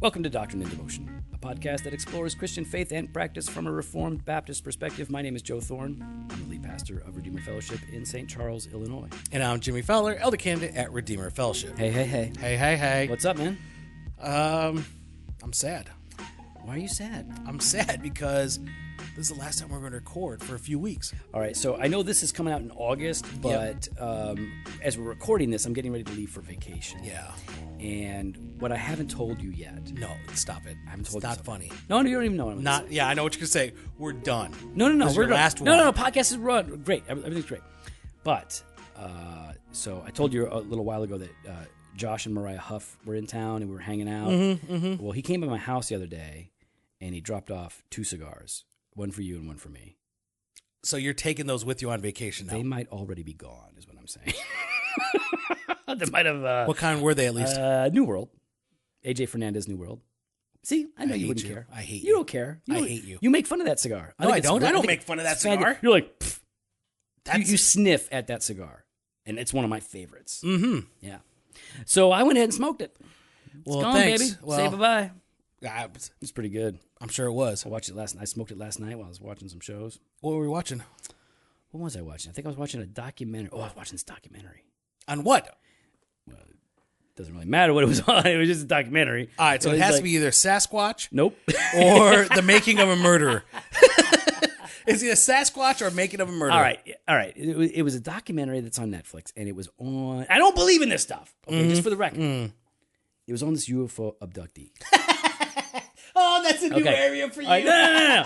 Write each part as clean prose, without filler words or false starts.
Welcome to Doctrine and Devotion, a podcast that explores Christian faith and practice from a Reformed Baptist perspective. My name is Joe Thorne. I'm the lead pastor of Redeemer Fellowship in St. Charles, Illinois. And I'm Jimmy Fowler, elder candidate at Redeemer Fellowship. Hey. Hey. What's up, man? I'm sad. Why are you sad? I'm sad because this is the last time we're going to record for a few weeks. All right, so I know this is coming out in August, but as we're recording this, I'm getting ready to leave for vacation. Yeah. And what I haven't told you yet. No, stop it. I haven't told it's you not something. funny. No, you don't even know what I'm Not. Yeah, I know what you're going to say. We're done. No. This is your last one. No. Podcast is run great. Everything's great. But so I told you a little while ago that Josh and Mariah Huff were in town and we were hanging out. Well, he came to my house the other day and he dropped off 2 cigars, one for you and one for me. So you're taking those with you on vacation now? They might already be gone, is what I'm saying. They might have. What kind were they at least? New World. AJ Fernandez New World. See, I know you wouldn't care. I hate you. You don't care. I hate you. You make fun of that cigar. No, I don't. I don't make fun of that cigar. You're like, you sniff at that cigar, and it's one of my favorites. Mm-hmm. Yeah. So I went ahead and smoked it. Well, gone, thanks. baby. Well, say bye-bye. It's It's pretty good. I'm sure it was. I watched it last night. I smoked it last night while I was watching some shows. What were we watching? What was I watching? I think I was watching a documentary. Oh, I was watching this documentary. On what? Well, it doesn't really matter what it was on. It was just a documentary. All right, so it has to be either Sasquatch Nope. or The Making of a Murderer. It's either Sasquatch or Making of a Murderer. All right. It was a documentary that's on Netflix, and it was on. I don't believe in this stuff. Okay, just for the record, it was on this UFO abductee. Oh, that's a new area for you. All right, no.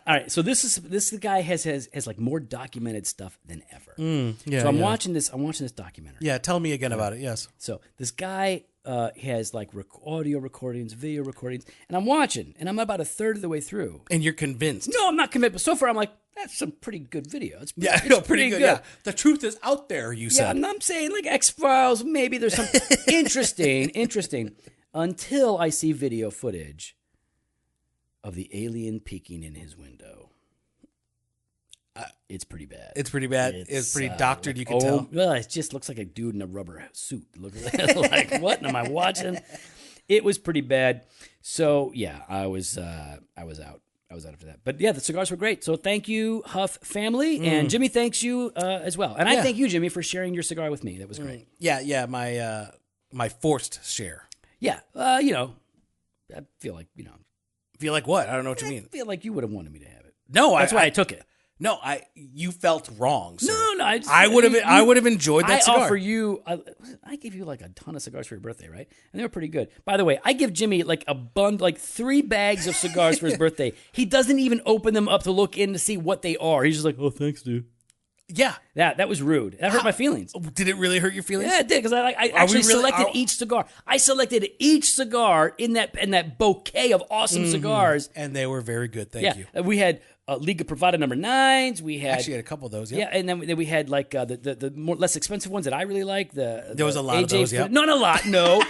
All right, so this guy has like more documented stuff than ever. So I'm watching this. I'm watching this documentary. Yeah, tell me again about it. Yes. So this guy has like audio recordings, video recordings, and I'm watching, and I'm about a third of the way through. And you're convinced. No, I'm not convinced, but so far I'm like, that's some pretty good video. It's pretty good. Yeah, the truth is out there. You said. Yeah, I'm saying like X-Files. Maybe there's some interesting. Until I see video footage of the alien peeking in his window. It's pretty bad. It's pretty bad. It's pretty doctored. You can tell. Well, it just looks like a dude in a rubber suit. Like what am I watching? It was pretty bad. So yeah, I was out. I was out after that. But yeah, the cigars were great. So thank you, Huff family, and Jimmy thanks you as well. And I thank you, Jimmy, for sharing your cigar with me. That was great. Yeah. My forced share. Yeah, I feel like Feel like what? I don't know what you mean. I feel like you would have wanted me to have it. No, That's why I took it. No, you felt wrong. Sir. No. I would have enjoyed that cigar. I offer you. I gave you like a ton of cigars for your birthday, right? And they were pretty good. By the way, I give Jimmy like like 3 bags of cigars for his birthday. He doesn't even open them up to look in to see what they are. He's just like, "Oh, thanks, dude." Yeah, that was rude. That hurt my feelings. Did it really hurt your feelings? Yeah, it did because I actually selected each cigar. I selected each cigar in that bouquet of awesome cigars, and they were very good. Thank you. We had Liga Privada number 9s. We had actually had a couple of those. Yeah, and then we had like the more less expensive ones that I really like. There was a lot of those. Yeah, not a lot. No.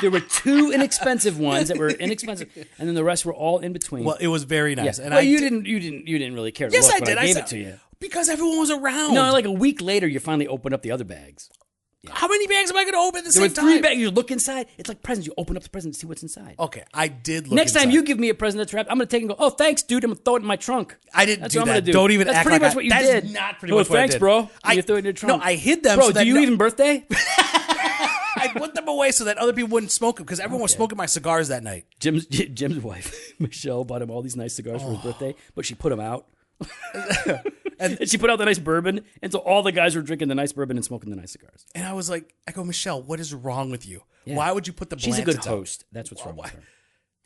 There were 2 inexpensive ones that were inexpensive, and then the rest were all in between. Well, it was very nice. Yeah. And you didn't really care. Yes, look I did. I gave it to you because everyone was around. No, like a week later, you finally opened up the other bags. Yeah. How many bags am I going to open at the same time? There were 3 bags. You look inside. It's like presents. You open up the present to see what's inside. Okay, I did look Next inside. time you give me a present that's wrapped, I'm going to take it and go, "Oh, thanks, dude. I'm going to throw it in my trunk." I didn't that's do what that. I'm gonna do. Don't even that's act pretty like much what you did. That's not pretty much what thanks, I did. bro. You threw it in your trunk. No, I hid them. Bro, so that do you even birthday? I put them away so that other people wouldn't smoke them because everyone was smoking my cigars that night. Jim's wife, Michelle, bought him all these nice cigars for his birthday, but she put them out. and she put out the nice bourbon, and so all the guys were drinking the nice bourbon and smoking the nice cigars. And I was like, Michelle, what is wrong with you? Yeah. Why would you put the She's a good out? host. That's what's wrong with her.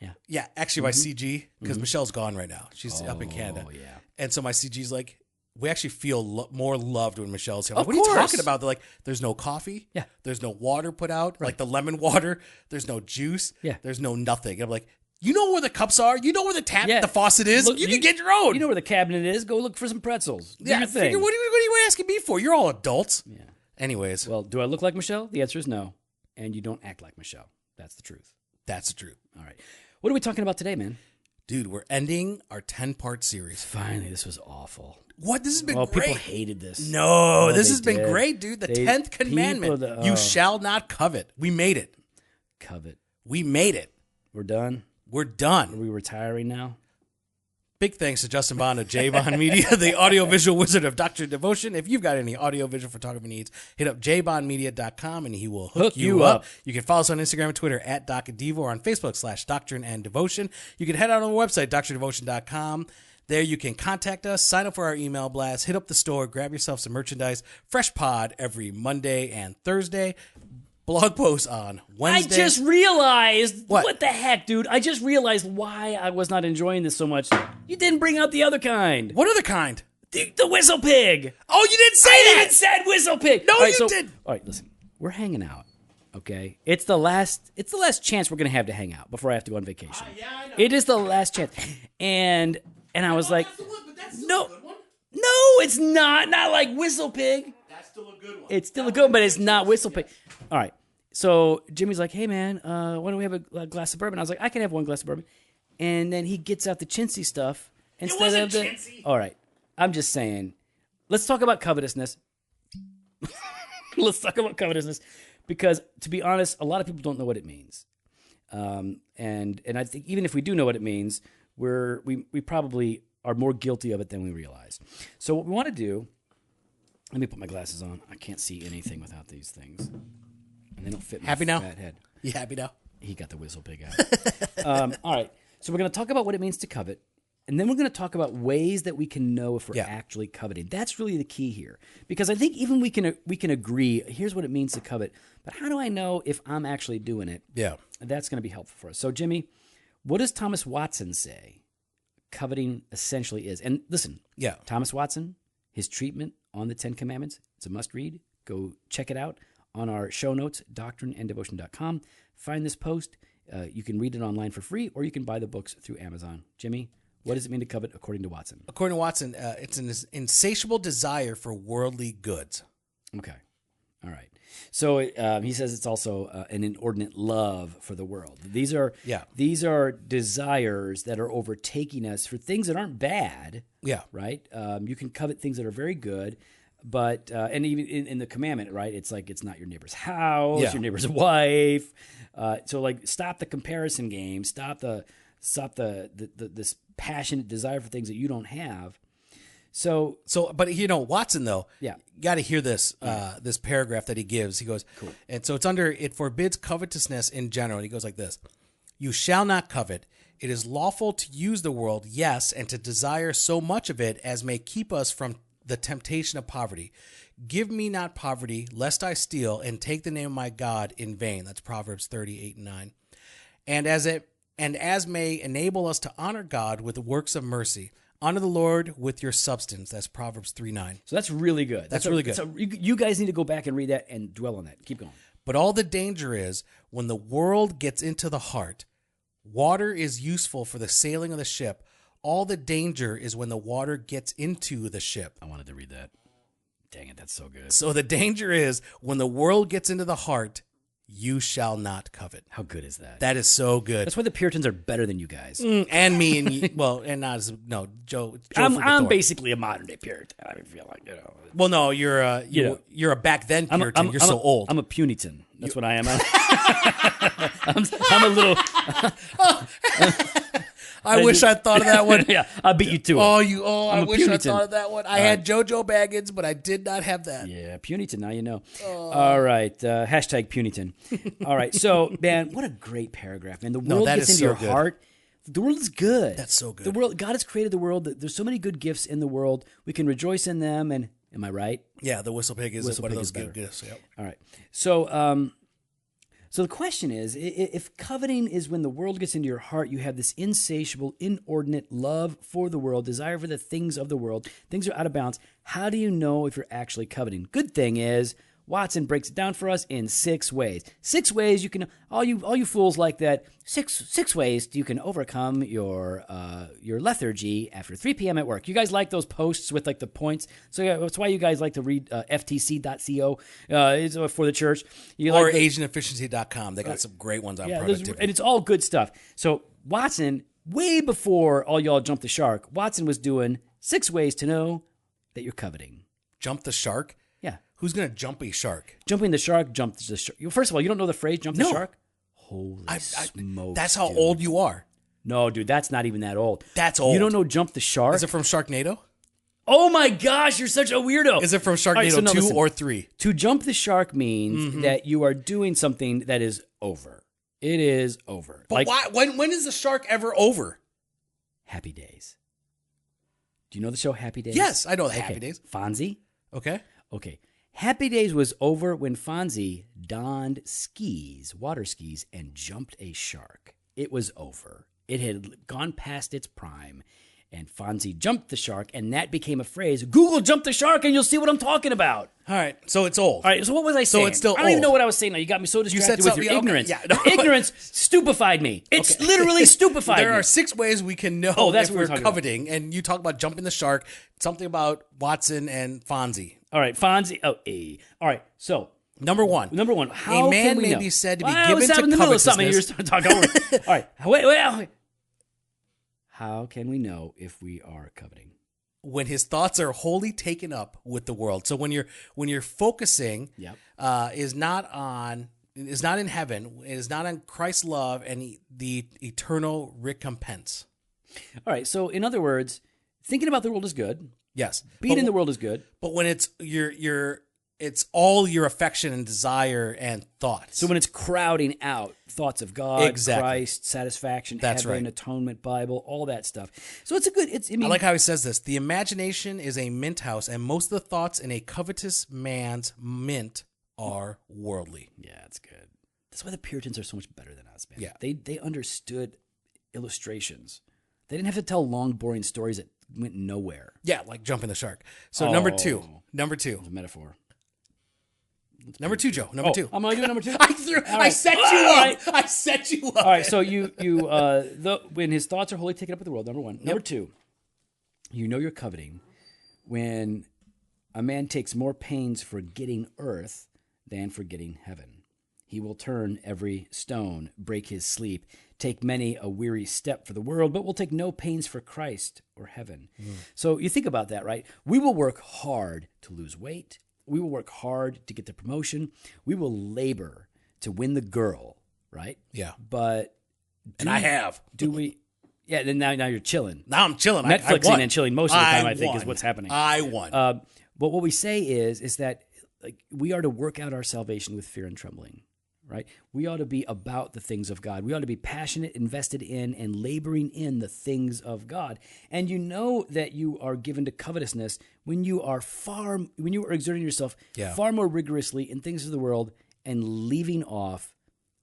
Yeah. Yeah, actually my CG, because Michelle's gone right now. She's up in Canada. Oh, yeah. And so my CG's like, we actually feel more loved when Michelle's here. Of What are you course. talking about? They're like, there's no coffee. Yeah. There's no water put out. Like the lemon water. There's no juice. Yeah. There's no nothing. And I'm like, you know where the cups are? You know where the faucet is? Look, you can get your own. You know where the cabinet is? Go look for some pretzels. Do yeah, your thing. What are you asking me for? You're all adults. Yeah. Anyways. Well, do I look like Michelle? The answer is no. And you don't act like Michelle. That's the truth. That's the truth. All right. What are we talking about today, man? Dude, we're ending our 10-part series. Finally, this was awful. What? This has been well, great. People hated this. No, this has been great, dude. The 10th commandment. People you shall not covet. We made it. Covet. We made it. We're done. We're Are done. we retiring now? Big thanks to Justin Bond of J Bond Media, the audiovisual wizard of Doctrine and Devotion. If you've got any audiovisual photography needs, hit up jbondmedia.com and he will hook you up. You can follow us on Instagram and Twitter at Doc and Devo or on Facebook /Doctrine and Devotion. You can head out on our website, doctrinedevotion.com. There you can contact us, sign up for our email blast, hit up the store, grab yourself some merchandise. Fresh pod every Monday and Thursday. Blog posts on Wednesday. I just realized. What the heck, dude? I just realized why I was not enjoying this so much. You didn't bring out the other kind. What other kind? The whistle pig. Oh, you didn't say I that! even said whistle pig. No, you did. All right, listen. We're hanging out, okay? It's the last chance we're going to have to hang out before I have to go on vacation. Yeah, I know. It is the last chance. And I was like, That's the one, but that's still no. a good one. No, it's not. Not like whistle pig. That's still a good one. It's still a good one, but it's not whistle pig. All right. So Jimmy's like, hey, man, why don't we have a glass of bourbon? I was like, I can have one glass of bourbon. And then he gets out the chintzy stuff. Instead wasn't of the chintzy. All right. I'm just saying. Let's talk about covetousness. Let's talk about covetousness. Because, to be honest, a lot of people don't know what it means. And I think even if we do know what it means, we probably are more guilty of it than we realize. So what we want to do, let me put my glasses on. I can't see anything without these things. And they don't fit my Happy now? fat head. You happy now? He got the whistle pig out. All right. So we're going to talk about what it means to covet. And then we're going to talk about ways that we can know if we're actually coveting. That's really the key here. Because I think even we can agree, here's what it means to covet. But how do I know if I'm actually doing it? Yeah. That's going to be helpful for us. So, Jimmy, what does Thomas Watson say coveting essentially is? And listen, Thomas Watson, his treatment on the 10 Commandments, it's a must-read. Go check it out on our show notes, doctrineanddevotion.com. Find this post. You can read it online for free, or you can buy the books through Amazon. Jimmy, what does it mean to covet according to Watson? According to Watson, it's an insatiable desire for worldly goods. Okay. All right. So he says it's also an inordinate love for the world. These are desires that are overtaking us for things that aren't bad. Yeah. Right? You can covet things that are very good. But and even in the commandment, right? It's like it's not your neighbor's house, your neighbor's wife. So like, stop the comparison game. Stop this passionate desire for things that you don't have. So, but Watson though, you got to hear this this paragraph that he gives. He goes, cool. And so it's under it forbids covetousness in general. And he goes like this: "You shall not covet. It is lawful to use the world, yes, and to desire so much of it as may keep us from the temptation of poverty. Give me not poverty, lest I steal and take the name of my God in vain." That's Proverbs 30:8-9. And as may enable us to honor God with the works of mercy. Honor the Lord with your substance. That's Proverbs 3:9. So that's really good. That's really good. So you guys need to go back and read that and dwell on that. Keep going. "But all the danger is when the world gets into the heart. Water is useful for the sailing of the ship. All the danger is when the water gets into the ship." I wanted to read that. Dang it, that's so good. So the danger is when the world gets into the heart, you shall not covet. How good is that? That is so good. That's why the Puritans are better than you guys. And me and you, well, and not as Joe. I'm basically a modern day Puritan. I feel like Well, no, you're a back then Puritan. You're so old. I'm a Punitan. That's what I am. I'm a little. I wish I thought of that one. Yeah, I beat you to it. I wish I thought of that one. I had JoJo Baggins, but I did not have that. Yeah, Punitan. Now you know. All right. Hashtag Punitan. All right. So, man, what a great paragraph, man. The world gets into your heart. The world is good. That's so good. The world. God has created the world. There's so many good gifts in the world. We can rejoice in them. And am I right? Yeah, the whistle pig is one of those good gifts. Yep. All right. So, so the question is, if coveting is when the world gets into your heart, you have this insatiable, inordinate love for the world, desire for the things of the world, things are out of bounds, how do you know if you're actually coveting? Good thing is, Watson breaks it down for us in 6 ways. 6 ways you can, all you fools like that, six ways you can overcome your lethargy after 3 p.m. at work. You guys like those posts with like the points? So yeah, that's why you guys like to read ftc.co for the church. Or asianefficiency.com. They got some great ones on productivity. And it's all good stuff. So Watson, way before all y'all jumped the shark, Watson was doing 6 ways to know that you're coveting. Jump the shark? Yeah. Who's going to jump a shark? Jumping the shark, jump the shark. First of all, you don't know the phrase jump the shark? Holy smoke! That's how dude. old you are. No, dude, that's not even that old. That's old. You don't know Jump the Shark? Is it from Sharknado? Oh my gosh, you're such a weirdo. Is it from Sharknado All right, so no, 2 listen. or 3? To jump the shark means that you are doing something that is over. It is over. But why? When is the shark ever over? Happy Days. Do you know the show Happy Days? Yes, I know the Happy Days. Fonzie? Okay. Okay. Happy Days was over when Fonzie donned water skis, and jumped a shark. It was over. It had gone past its prime, and Fonzie jumped the shark, and that became a phrase. Google "jump the shark" and you'll see what I'm talking about. All right, so it's old. All right, so what was I saying? So it's still I don't even old. know what I was saying now. You got me so distracted with your something- ignorance. okay, yeah, no. Your ignorance stupefied me. It's literally stupefied There me. are 6 ways we can know that's if what we're we're talking coveting, and you talk about jumping the shark, something about Watson and Fonzie. All right, Fonzie. Oh, all right, so Number 1. how a man can we may know? be said to be Well, I given was to in the middle of something. covetousness. You're starting to talk over. All right, wait. How can we know if we are coveting? When his thoughts are wholly taken up with the world. So when you're focusing, Yep. is not in heaven, is not on Christ's love and the eternal recompense. All right, so in other words, thinking about the world is good. Yes, Being in the world is good. but when it's it's all your affection and desire and thoughts. So when it's crowding out thoughts of God, Exactly. Christ, satisfaction, That's heaven, right. atonement, Bible, all that stuff. So it's a good. I I like how he says this: the imagination is a mint house, and most of the thoughts in a covetous man's mint are worldly. Yeah, it's good. That's why the Puritans are so much better than us, man. Yeah. They understood illustrations. They didn't have to tell long, boring stories that went nowhere. Yeah, like jumping the shark. So number Oh. two, It's a metaphor. Joe. Number 2. I'm only doing number 2. I set you All up. right. I set you up. All right, so when his thoughts are wholly taken up with the world, number 1. Number 2, you know you're coveting when a man takes more pains for getting earth than for getting heaven. He will turn every stone, break his sleep, take many a weary step for the world, but will take no pains for Christ or heaven. So you think about that, right? We will work hard to lose weight. We will work hard to get the promotion. We will labor to win the girl, right? Yeah. But And I have. do we? Yeah. Then now you're chilling. Now I'm chilling. Netflixing I won. and chilling most of the time, I think, is what's happening. I won. But what we say is that like we are to work out our salvation with fear and trembling, right? We ought to be about the things of God. We ought to be passionate, invested in, and laboring in the things of God. And you know that you are given to covetousness when you are exerting yourself far more rigorously in things of the world and leaving off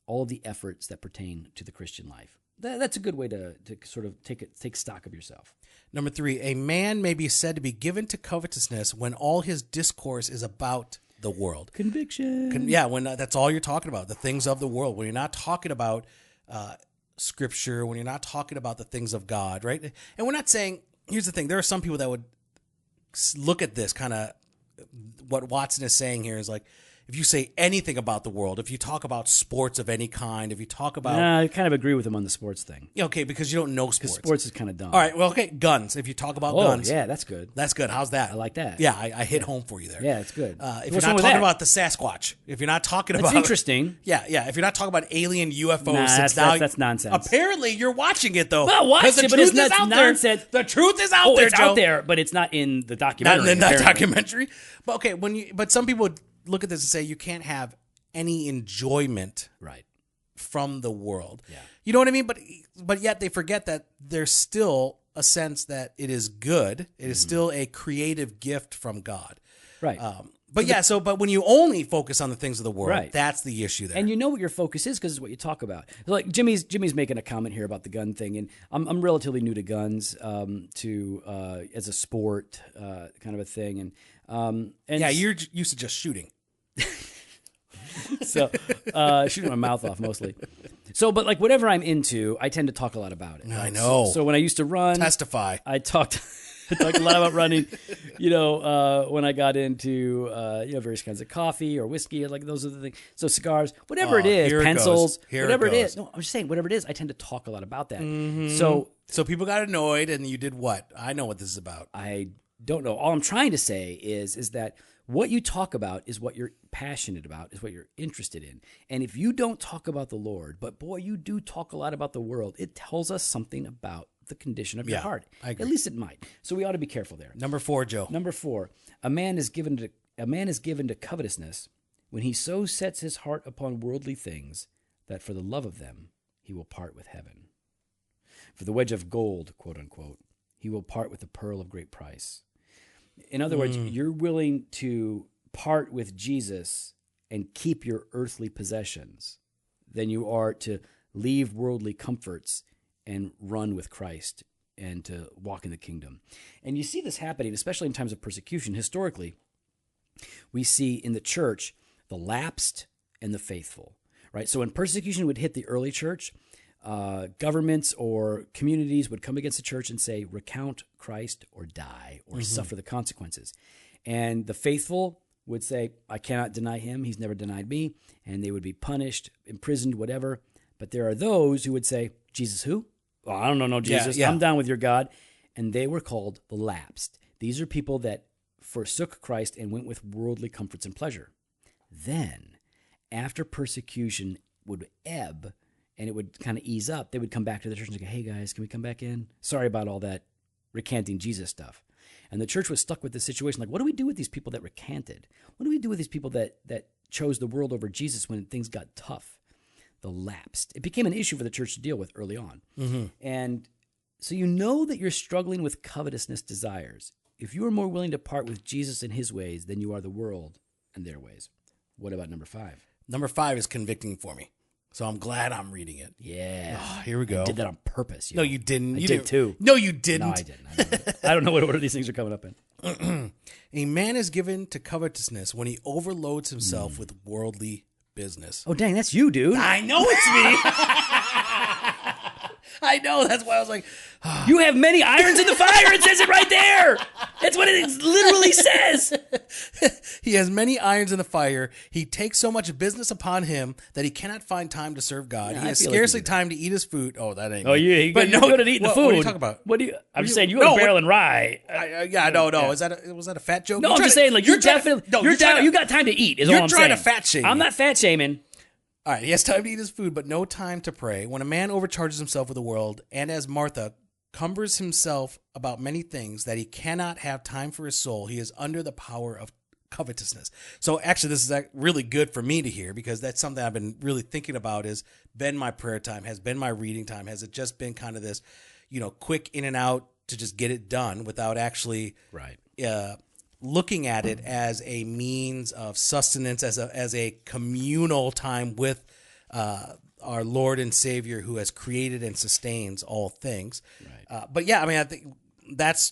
all of the efforts that pertain to the Christian life. That's a good way to sort of take stock of yourself. Number 3, a man may be said to be given to covetousness when all his discourse is about the world. Conviction. When that's all you're talking about, the things of the world. When you're not talking about Scripture, when you're not talking about the things of God, right? And we're not saying. Here's the thing: there are some people that would look at this kind of what Watson is saying here is like, if you say anything about the world, if you talk about sports of any kind, if you talk about I kind of agree with him on the sports thing. okay, because you don't know sports. Sports is kind of dumb. All right, well, okay, guns. If you talk about guns, yeah, that's good. that's good. How's that? I like that. Yeah, I hit home for you there. Yeah, it's good. If What's you're wrong not with talking that? about the Sasquatch, if you're not talking That's about interesting. yeah. If you're not talking about alien UFOs, Nah, since that's nonsense. Apparently, you're watching it though. Well, watch 'Cause the it, but truth it's not is out nonsense. there. The truth is out there, It's Joe. out there, but it's not in the Not documentary. in that apparently. documentary. But okay, but some people would look at this and say you can't have any enjoyment Right. from the world. Yeah. You know what I mean? But yet they forget that there's still a sense that it is good. It is still a creative gift from God. Right. But when you only focus on the things of the world, Right. that's the issue there. And you know what your focus is because it's what you talk about. Like Jimmy's making a comment here about the gun thing, and I'm relatively new to guns, as a sport kind of a thing, and yeah, you're used to just shooting. So shooting my mouth off mostly. So, but like whatever I'm into, I tend to talk a lot about it. I know. So when I used to run, Testify. I talked a lot about running. When I got into various kinds of coffee or whiskey, like those are the things. So cigars, whatever it is, here it pencils, goes. Here whatever it it goes. is. No, I'm just saying, whatever it is, I tend to talk a lot about that. Mm-hmm. So people got annoyed, and you did what? I know what this is about. I don't know. All I'm trying to say is that What you talk about is what you're passionate about, is what you're interested in. And if you don't talk about the Lord, but boy, you do talk a lot about the world, it tells us something about the condition of your heart. I agree. At least it might. So we ought to be careful there. Number 4, Joe. Number 4, a man is given to covetousness when he so sets his heart upon worldly things that for the love of them he will part with heaven. For the wedge of gold, quote unquote, he will part with the pearl of great price. In other words, you're willing to part with Jesus and keep your earthly possessions than you are to leave worldly comforts and run with Christ and to walk in the kingdom. And you see this happening, especially in times of persecution. Historically, we see in the church the lapsed and the faithful, right? So when persecution would hit the early church, governments or communities would come against the church and say, recount Christ or die or suffer the consequences. And the faithful would say, I cannot deny him. He's never denied me. And they would be punished, imprisoned, whatever. But there are those who would say, Jesus who? Well, I don't know Jesus. I'm down with your God. And they were called the lapsed. These are people that forsook Christ and went with worldly comforts and pleasure. Then, after persecution would ebb, and it would kind of ease up, they would come back to the church and say, hey guys, can we come back in? Sorry about all that recanting Jesus stuff. And the church was stuck with this situation. Like, what do we do with these people that recanted? What do we do with these people that chose the world over Jesus when things got tough? The lapsed. It became an issue for the church to deal with early on. And so you know that you're struggling with covetousness desires if you are more willing to part with Jesus and his ways than you are the world and their ways. What about number 5? Number 5 is convicting for me. So I'm glad I'm reading it. Yeah. Oh, here we go. I did that on purpose. No, you didn't. You did too. No, you didn't. No, I didn't. I don't know what order these things are coming up in. A man is given to covetousness when he overloads himself with worldly business. Oh, dang, that's you, dude. I know it's me. I know. That's why I was like, you have many irons in the fire. It says it right there. That's what it literally says. He has many irons in the fire. He takes so much business upon him that he cannot find time to serve God. He has scarcely time to eat his food. Oh, that ain't. Oh, you're good at eating the food. What are you talking about? I'm just saying you go to barrel and rye. No. Was that a fat joke? No, I'm just saying, like, you got time to eat. Is all I'm saying. You're trying to fat shame. I'm not fat shaming. All right, he has time to eat his food, but no time to pray. When a man overcharges himself with the world, and as Martha cumbers himself about many things that he cannot have time for his soul, he is under the power of covetousness. So actually, this is really good for me to hear, because that's something I've been really thinking about, has been my prayer time, has been my reading time. Has it just been kind of this, quick in and out to just get it done without actually looking at it as a means of sustenance, as a communal time with our Lord and Savior, who has created and sustains all things. Right. But yeah, I mean, I think this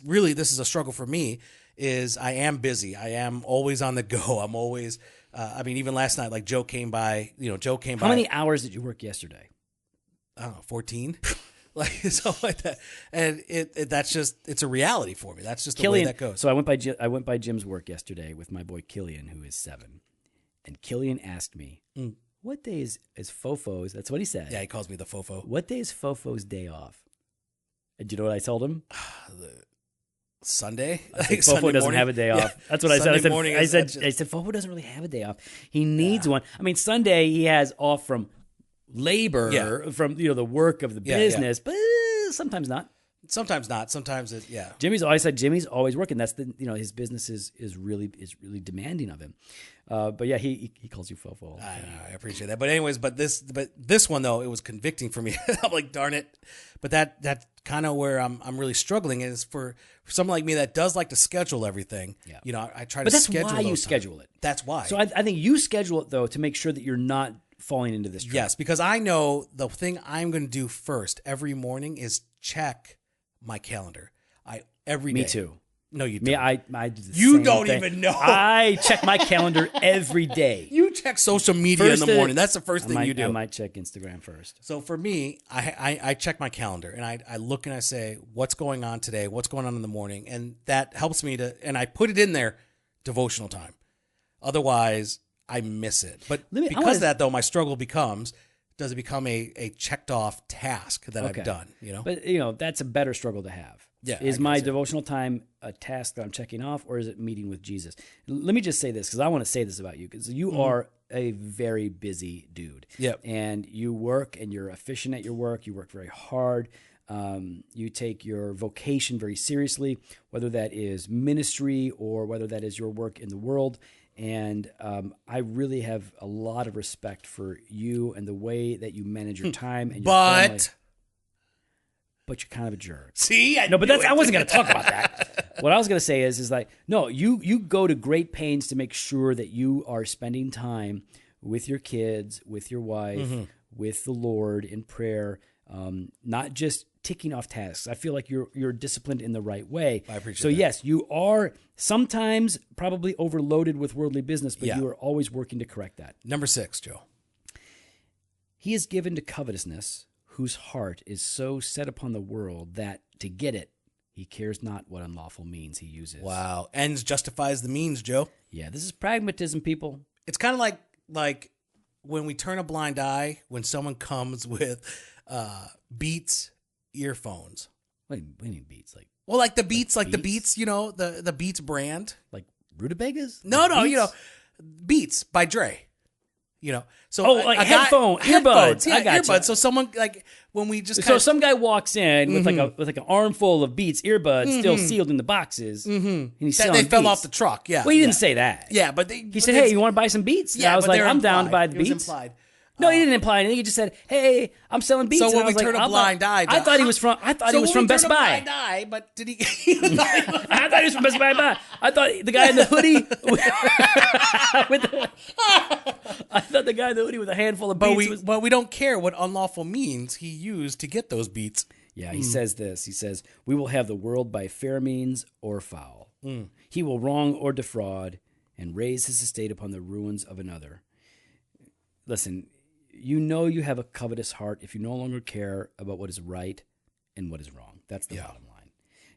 is a struggle for me. Is I am busy. I am always on the go. I'm always. Even last night, like Joe came by. How many hours did you work yesterday? I don't know, 14. Like something like that, and it's a reality for me. That's just the way that goes. So I went by Jim's work yesterday with my boy Killian, who is 7, and Killian asked me, "What day is Fofo's?" That's what he said. Yeah, he calls me the Fofo. What day is Fofo's day off? And do you know what I told him? Sunday. Fofo doesn't have a day off. That's what I said. I said Fofo doesn't really have a day off. He needs one. I mean, Sunday he has off from labor, from the work of the business, but sometimes not. Sometimes not. Sometimes Jimmy's always working. That's his business is really demanding of him. But yeah, he calls you Fofo. I appreciate that. But anyways, this one though, it was convicting for me. I'm like, darn it. But that's kind of where I'm really struggling, is for someone like me that does like to schedule everything. Yeah. I try to schedule. But that's why you schedule it. That's why. So I think you schedule it though to make sure that you're not falling into this trap. Yes, because I know the thing I'm going to do first every morning is check my calendar. Every day. Me too. No, you don't. Me, I do the You same don't thing. even know. I check my calendar every day. You check social media in the morning. That's the first thing you do. I might check Instagram first. So for me, I check my calendar and I look and I say, what's going on today? What's going on in the morning? And that helps me and I put it in there, devotional time. Otherwise, I miss it. But because of that, though, my struggle becomes does it become a checked off task that I've done, you know? But, that's a better struggle to have. Yeah, Is I my guess, devotional time a task that I'm checking off, or is it meeting with Jesus? Let me just say this, because I want to say this about you, because you are a very busy dude. Yep. And you work, and you're efficient at your work. You work very hard. You take your vocation very seriously, whether that is ministry or whether that is your work in the world. And I really have a lot of respect for you and the way that you manage your time and your family. But you're kind of a jerk. See, I wasn't going to talk about that. What I was going to say is like, no, you go to great pains to make sure that you are spending time with your kids, with your wife, with the Lord in prayer, not just ticking off tasks. I feel like you're disciplined in the right way. I appreciate that. So yes, you are sometimes probably overloaded with worldly business, but you are always working to correct that. Number 6, Joe. He is given to covetousness, whose heart is so set upon the world that to get it, he cares not what unlawful means he uses. Wow. Ends justifies the means, Joe. Yeah, this is pragmatism, people. It's kind of like when we turn a blind eye when someone comes with Beats earphones. What do you mean Beats? Like the Beats, Beats? the Beats, the Beats brand. Like Rutabagas? No, Beats? Beats by Dre. So earbuds. Yeah, I got earbuds. So someone when we just some guy walks in with like an armful of Beats earbuds still sealed in the boxes, and he's selling they fell Beats. off the truck. Yeah, well, he didn't say that. Yeah, but he said, "Hey, you want to buy some Beats?" Yeah, and I was like, "I'm down to buy the It was Beats." implied. No, he didn't imply anything. He just said, "Hey, I'm selling Beats." So and when I we was turn like, a blind eye, I thought he was from. I thought he was from Best Buy. Blind eye, but did he? I thought he was from Best Buy. I thought the guy in the hoodie. I thought the guy in the hoodie with a handful of Beats. But we don't care what unlawful means he used to get those Beats. Yeah, he says this. He says, "We will have the world by fair means or foul. He will wrong or defraud, and raise his estate upon the ruins of another." Listen, you have a covetous heart if you no longer care about what is right and what is wrong. That's the bottom line.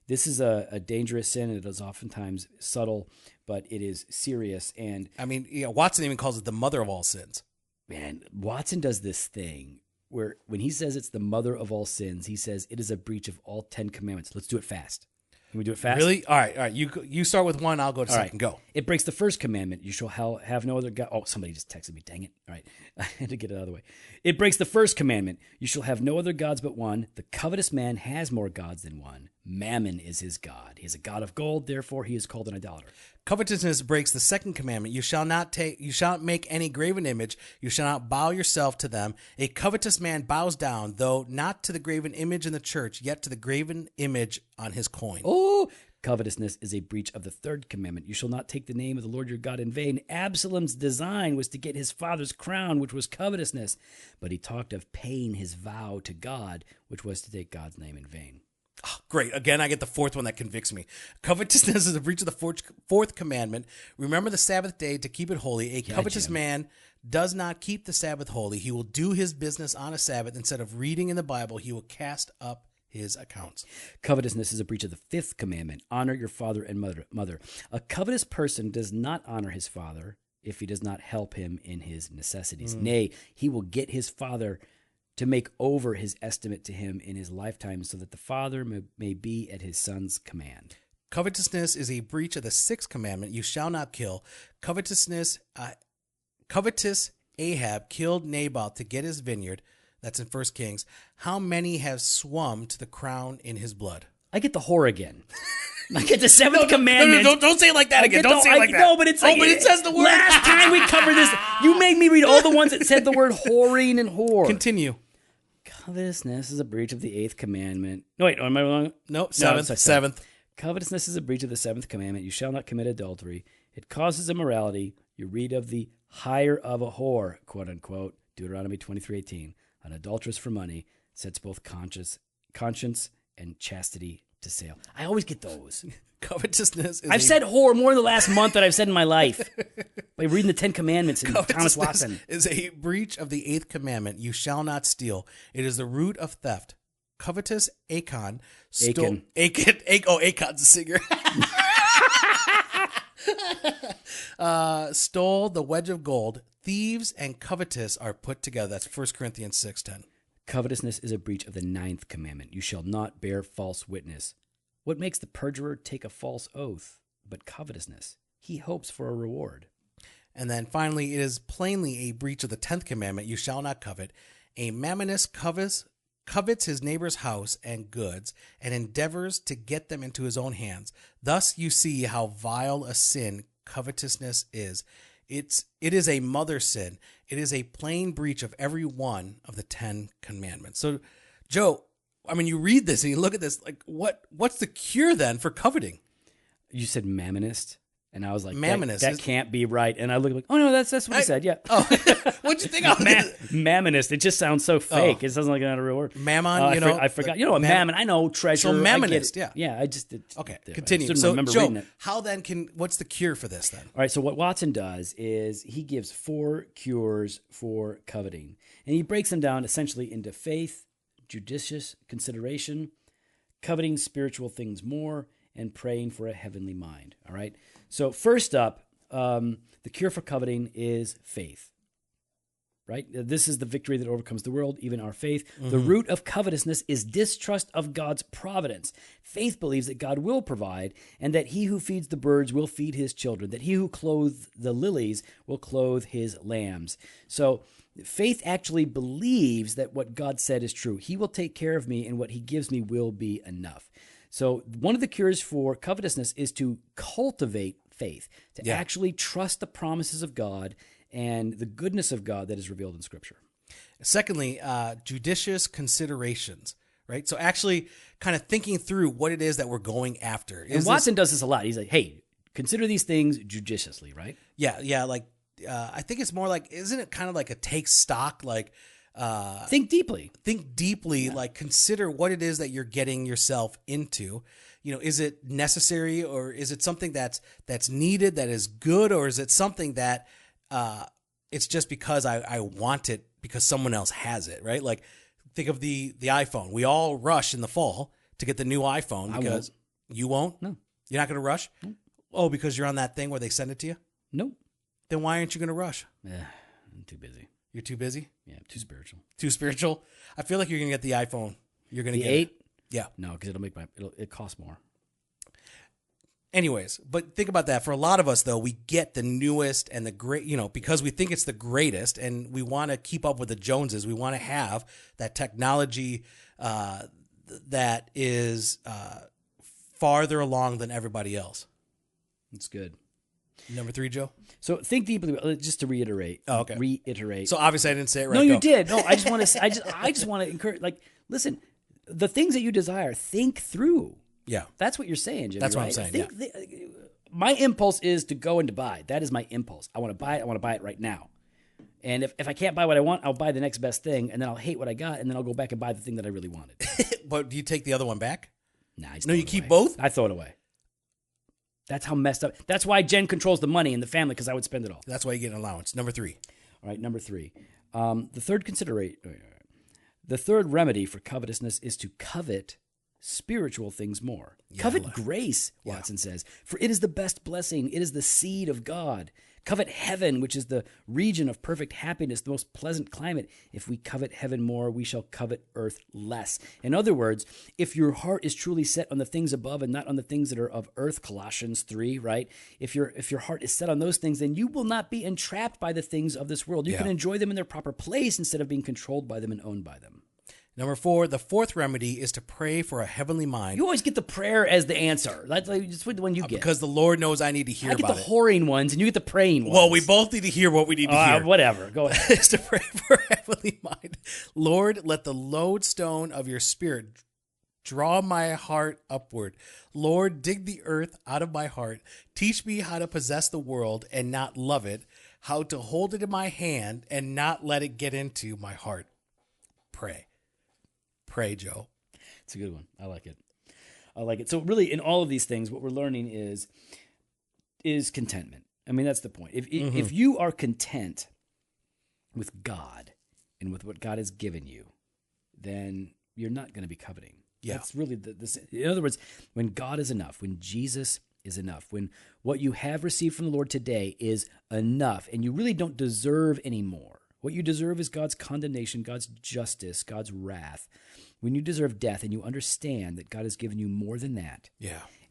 This is a dangerous sin, and it is oftentimes subtle, but it is serious. And I mean, Watson even calls it the mother of all sins. Man, Watson does this thing where when he says it's the mother of all sins, he says it is a breach of all 10 commandments. Let's do it fast. Can we do it fast? Really? All right. You start with one. I'll go to second. Go. It breaks the first commandment. You shall have no other God. Oh, somebody just texted me. Dang it. All right. I had to get it out of the way. It breaks the first commandment. You shall have no other gods but one. The covetous man has more gods than one. Mammon is his god. He is a god of gold. Therefore, he is called an idolater. Covetousness breaks the second commandment. You shall not make any graven image. You shall not bow yourself to them. A covetous man bows down, though not to the graven image in the church, yet to the graven image on his coin. Oh, covetousness is a breach of the third commandment. You shall not take the name of the Lord your God in vain. Absalom's design was to get his father's crown, which was covetousness. But he talked of paying his vow to God, which was to take God's name in vain. Oh, great. Again, I get the fourth one that convicts me. Covetousness is a breach of the fourth commandment. Remember the Sabbath day to keep it holy. A covetous man does not keep the Sabbath holy. He will do his business on a Sabbath. Instead of reading in the Bible, he will cast up his accounts. Covetousness is a breach of the fifth commandment. Honor your father and mother. A covetous person does not honor his father if he does not help him in his necessities. Nay, he will get his father to make over his estimate to him in his lifetime so that the father may be at his son's command. Covetousness is a breach of the sixth commandment. You shall not kill. Covetous Ahab killed Naboth to get his vineyard. That's in 1 Kings. How many have swum to the crown in his blood? I get the whore again. I get the seventh commandment. Don't say it like that again. Don't say it like that. No, but it's like, but it says the word. Last time we covered this, you made me read all the ones that said the word whoring and whore. Continue. Covetousness is a breach of the eighth commandment. No, wait, am I wrong? Nope, seventh. Covetousness is a breach of the seventh commandment. You shall not commit adultery. It causes immorality. You read of the hire of a whore, quote unquote, Deuteronomy 23:18. An adulteress for money sets both conscience and chastity to sale. I always get those. Covetousness is I've said whore more in the last month than I've said in my life by reading the 10 Commandments and Thomas Watson. Is a breach of the eighth commandment. You shall not steal. It is the root of theft. Covetous Acon's a singer. Stole the wedge of gold. thieves and covetous are put together. That's 1 Corinthians 6:10. Covetousness is a breach of the 9th commandment. You shall not bear false witness. What makes the perjurer take a false oath? But covetousness. He hopes for a reward. And then finally, it is plainly a breach of the 10th commandment. You shall not covet. A mammonist covets his neighbor's house and goods and endeavors to get them into his own hands. Thus you see how vile a sin covetousness is. It is a mother sin. It is a plain breach of every one of the 10 commandments. So, Joe, I mean, you read this and you look at this, like, what's the cure then for coveting? You said mammonist, and I was like, Mammonist. that can't be right. And I looked like, oh no, that's what he said. Yeah. Oh, what'd you think? Mammonist. It just sounds so fake. It sounds like not a real word. Mammon. I forgot. You know what mammon? I know treasure. So mammonist. Yeah. Yeah. I just did. Okay. I Continue. didn't So, remember Joe, reading it. how then what's the cure for this then? All right. So what Watson does is he gives 4 cures for coveting, and he breaks them down essentially into faith, judicious consideration, coveting spiritual things more, and praying for a heavenly mind. All right. So first up, the cure for coveting is faith. Right? This is the victory that overcomes the world, even our faith. Mm-hmm. The root of covetousness is distrust of God's providence. Faith believes that God will provide, and that he who feeds the birds will feed his children, that he who clothes the lilies will clothe his lambs. So faith actually believes that what God said is true. He will take care of me, and what he gives me will be enough. So one of the cures for covetousness is to cultivate faith, to actually trust the promises of God and the goodness of God that is revealed in Scripture. Secondly, judicious considerations, right? So actually kind of thinking through what it is that we're going after. And Watson does this a lot. He's like, hey, consider these things judiciously, right? Yeah. Like, I think it's more like, isn't it kind of like a take stock, like, think deeply, like consider what it is that you're getting yourself into. You know, is it necessary, or is it something that's needed, that is good, or is it something that it's just because I want it because someone else has it, right? Like, think of the iPhone. We all rush in the fall to get the new iPhone because you won't. No, you're not going to rush. No. Oh, because you're on that thing where they send it to you. No. Then why aren't you going to rush? I'm too busy. You're too busy? Yeah, too spiritual. Too spiritual? I feel like you're going to get the iPhone. You're going to get the 8? Yeah. No, because it costs more. Anyways, but think about that. For a lot of us, though, we get the newest and the great, because we think it's the greatest, and we want to keep up with the Joneses. We want to have that technology that is farther along than everybody else. That's good. Number 3, Joe? So think deeply, just to reiterate. Oh, okay. Reiterate. So obviously I didn't say it right. No, you did. No, I just want to. I just want to encourage. Like, listen, the things that you desire, think through. Yeah, that's what you're saying, Jimmy. That's what right? I'm saying. My impulse is to go and to buy. That is my impulse. I want to buy it. I want to buy it right now. And if I can't buy what I want, I'll buy the next best thing, and then I'll hate what I got, and then I'll go back and buy the thing that I really wanted. But do you take the other one back? Nah, you keep both? I throw it away. That's how messed up. That's why Jen controls the money in the family, because I would spend it all. That's why you get an allowance. Number 3. All right, number 3. The third remedy for covetousness is to covet spiritual things more. Covet grace, Watson says, for it is the best blessing. It is the seed of God. Covet heaven, which is the region of perfect happiness, the most pleasant climate. If we covet heaven more, we shall covet earth less. In other words, if your heart is truly set on the things above and not on the things that are of earth, Colossians 3, right? If your heart is set on those things, then you will not be entrapped by the things of this world. You can enjoy them in their proper place instead of being controlled by them and owned by them. Number 4, the fourth remedy is to pray for a heavenly mind. You always get the prayer as the answer. That's the one you get. Because the Lord knows I need to hear about it. I get the whoring ones, and you get the praying ones. Well, we both need to hear what we need to hear. Whatever. Go ahead. It's to pray for a heavenly mind. Lord, let the lodestone of your spirit draw my heart upward. Lord, dig the earth out of my heart. Teach me how to possess the world and not love it, how to hold it in my hand and not let it get into my heart. Pray. Pray, Joe. It's a good one. I like it. So really, in all of these things, what we're learning is contentment. I mean, that's the point. If you are content with God and with what God has given you, then you're not going to be coveting. Yeah. That's really in other words, when God is enough, when Jesus is enough, when what you have received from the Lord today is enough, and you really don't deserve any more. What you deserve is God's condemnation, God's justice, God's wrath. When you deserve death and you understand that God has given you more than that,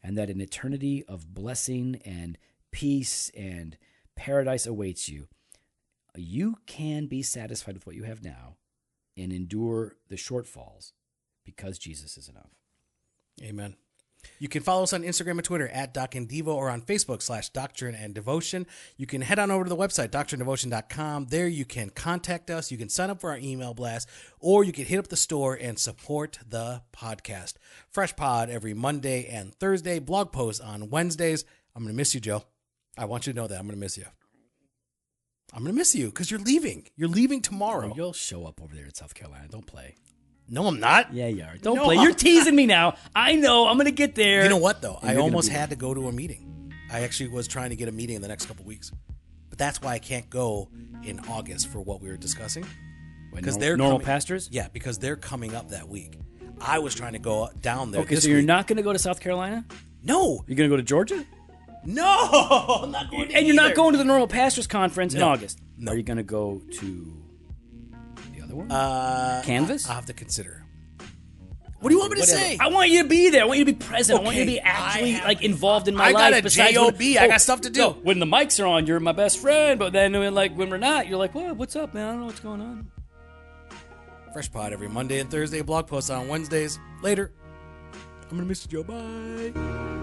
and that an eternity of blessing and peace and paradise awaits you, you can be satisfied with what you have now and endure the shortfalls because Jesus is enough. Amen. You can follow us on Instagram and Twitter at Doc and Devo, or on Facebook /Doctrine and Devotion. You can head on over to the website, doctrinedevotion.com. There you can contact us. You can sign up for our email blast, or you can hit up the store and support the podcast. Fresh pod every Monday and Thursday. Blog posts on Wednesdays. I'm going to miss you, Joe. I want you to know that. I'm going to miss you. I'm going to miss you because you're leaving. You're leaving tomorrow. Oh, you'll show up over there in South Carolina. Don't play. No, I'm not. Yeah, you are. Don't play. You're teasing me now. I know. I'm going to get there. You know what, though? I almost had to go to a meeting. I actually was trying to get a meeting in the next couple weeks. But that's why I can't go in August for what we were discussing. Because they're normal pastors? Yeah, because they're coming up that week. I was trying to go down there. Okay, so you're not going to go to South Carolina? No. You're going to go to Georgia? No, I'm not going to And you're not going to the Normal Pastors Conference in August? No. Are you going to go to the other one? Canvas? I'll have to consider. What do you want me to say? I want you to be there. I want you to be present. I want you to be actually involved in my life. I got a J.O.B. I got stuff to do. No, when the mics are on, you're my best friend. But then when we're not, you're like, well, what's up, man? I don't know what's going on. Fresh pod every Monday and Thursday. Blog posts on Wednesdays. Later. I'm going to miss you, Joe. Bye.